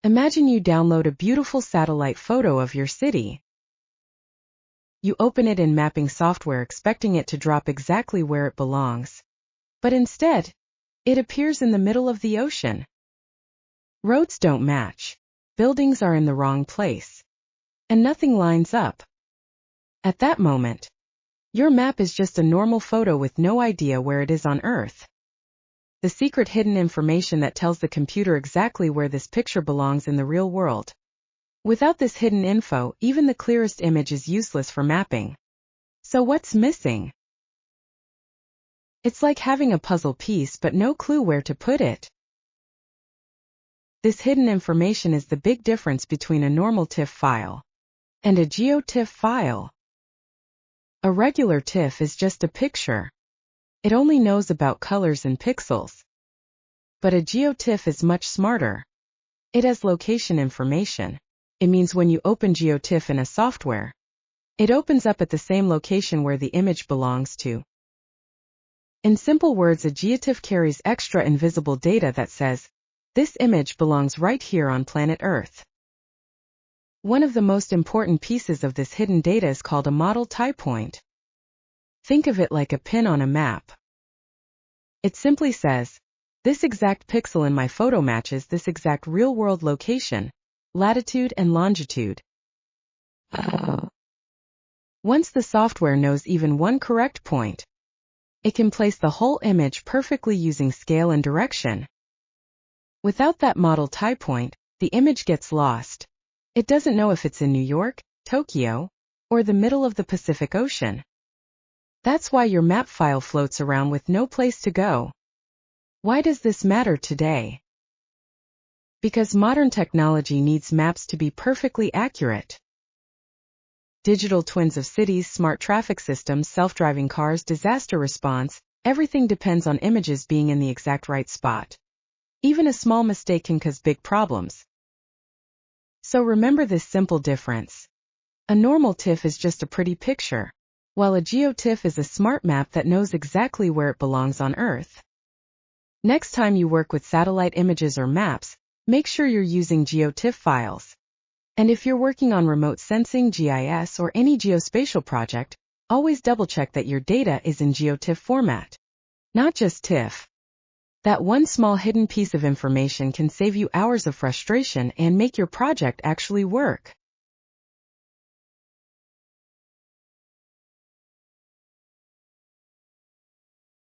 Imagine you download a beautiful satellite photo of your city. You open it in mapping software expecting it to drop exactly where it belongs. But instead, it appears in the middle of the ocean. Roads don't match, buildings are in the wrong place, and nothing lines up. At that moment, your map is just a normal photo with no idea where it is on Earth. The secret hidden information that tells the computer exactly where this picture belongs in the real world. Without this hidden info, even the clearest image is useless for mapping. So what's missing? It's like having a puzzle piece but no clue where to put it. This hidden information is the big difference between a normal TIFF file and a GeoTIFF file. A regular TIFF is just a picture. It only knows about colors and pixels. But a GeoTIFF is much smarter. It has location information. It means when you open GeoTIFF in a software, it opens up at the same location where the image belongs to. In simple words, a GeoTIFF carries extra invisible data that says, this image belongs right here on planet Earth. One of the most important pieces of this hidden data is called a Model Tiepoint. Think of it like a pin on a map. It simply says, this exact pixel in my photo matches this exact real-world location, latitude and longitude. Once the software knows even one correct point, it can place the whole image perfectly using scale and direction. Without that Model Tiepoint, the image gets lost. It doesn't know if it's in New York, Tokyo, or the middle of the Pacific Ocean. That's why your map file floats around with no place to go. Why does this matter today? Because modern technology needs maps to be perfectly accurate. Digital twins of cities, smart traffic systems, self-driving cars, disaster response, everything depends on images being in the exact right spot. Even a small mistake can cause big problems. So remember this simple difference. A normal TIFF is just a pretty picture, while a GeoTIFF is a smart map that knows exactly where it belongs on Earth. Next time you work with satellite images or maps, make sure you're using GeoTIFF files. And if you're working on remote sensing, GIS, or any geospatial project, always double-check that your data is in GeoTIFF format, not just TIFF. That one small hidden piece of information can save you hours of frustration and make your project actually work.